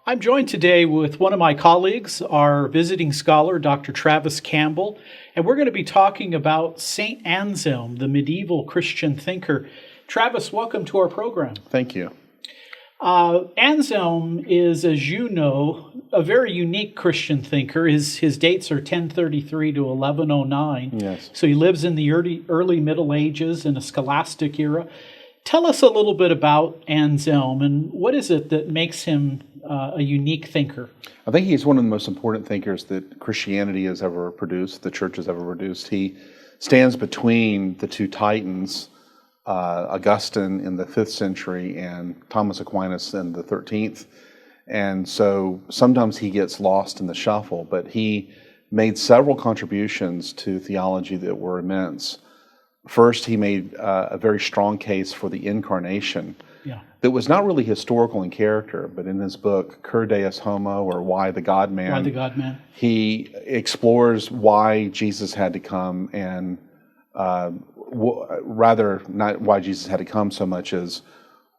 I'm joined today with one of my colleagues, our visiting scholar, Dr. Travis Campbell, and we're going to be talking about St. Anselm, the medieval Christian thinker. Travis, welcome to our program. Thank you. Anselm is, as you know, a very unique Christian thinker. His dates are 1033 to 1109. Yes. So he lives in the early Middle Ages in a scholastic era. Tell us a little bit about Anselm and what is it that makes him a unique thinker? I think he's one of the most important thinkers that Christianity has ever produced, the church has ever produced. He stands between the two titans, Augustine in the 5th century and Thomas Aquinas in the 13th. And so sometimes he gets lost in the shuffle, but he made several contributions to theology that were immense. First, he made a very strong case for the incarnation that was not really historical in character, but in his book, Cur Deus Homo, or Why the God-Man, Why the God-Man, he explores why Jesus had to come and rather not why Jesus had to come so much as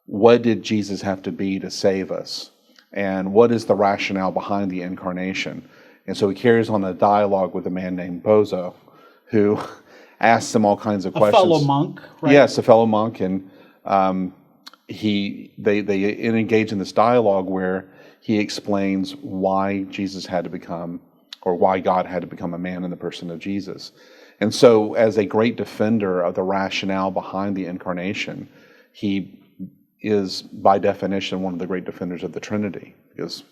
what did Jesus have to be to save us, and what is the rationale behind the incarnation. And so he carries on a dialogue with a man named Bozo, who asks him all kinds of questions. A fellow monk, right? Yes, a fellow monk, and they engage in this dialogue where he explains why Jesus had to become, or why God had to become a man in the person of Jesus. And so, as a great defender of the rationale behind the incarnation, he is, by definition, one of the great defenders of the Trinity, because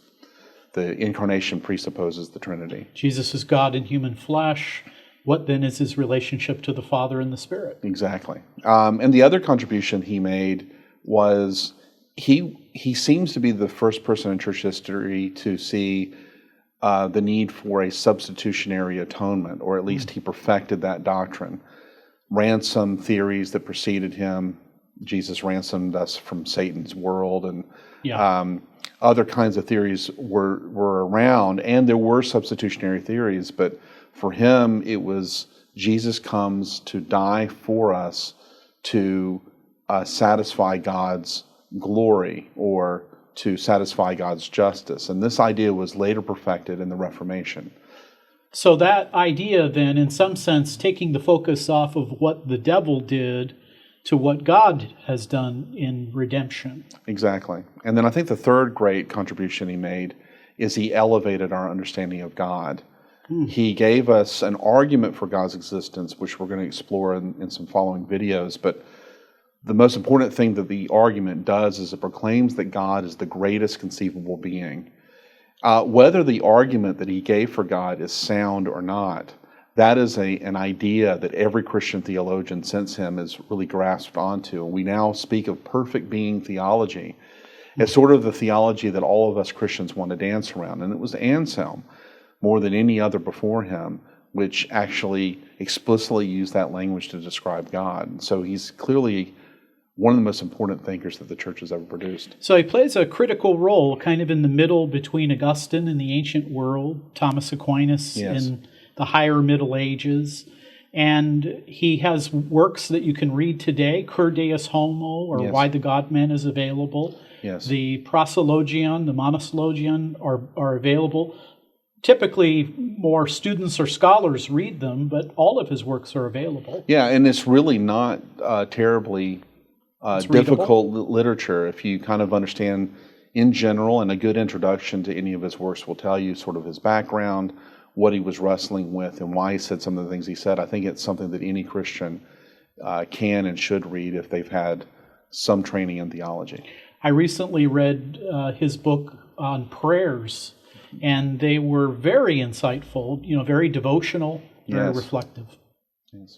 the incarnation presupposes the Trinity. Jesus is God in human flesh. What then is his relationship to the Father and the Spirit? Exactly. And the other contribution he made was he seems to be the first person in church history to see the need for a substitutionary atonement, or at least he perfected that doctrine. Ransom theories that preceded him, Jesus ransomed us from Satan's world, and other kinds of theories were around, and there were substitutionary theories, but for him it was Jesus comes to die for us to satisfy God's glory, or to satisfy God's justice. And this idea was later perfected in the Reformation. So that idea then, in some sense, taking the focus off of what the devil did to what God has done in redemption. Exactly. And then I think the third great contribution he made is he elevated our understanding of God. He gave us an argument for God's existence, which we're going to explore in some following videos, but the most important thing that the argument does is it proclaims that God is the greatest conceivable being. Whether the argument that he gave for God is sound or not, that is an idea that every Christian theologian since him has really grasped onto. And we now speak of perfect being theology as sort of the theology that all of us Christians want to dance around. And it was Anselm, more than any other before him, which actually explicitly used that language to describe God. And so he's clearly one of the most important thinkers that the church has ever produced. So he plays a critical role kind of in the middle between Augustine in the ancient world, Thomas Aquinas in the higher Middle Ages. And he has works that you can read today, Cur Deus Homo, or Why the God-Man is available. Yes. The Prosologion, the Monoslogion are available. Typically, more students or scholars read them, but all of his works are available. Yeah, and it's really not terribly difficult literature if you kind of understand in general, and a good introduction to any of his works will tell you sort of his background, what he was wrestling with, and why he said some of the things he said. I think it's something that any Christian can and should read if they've had some training in theology. I recently read his book on prayers, and they were very insightful, very devotional, very reflective. Yes.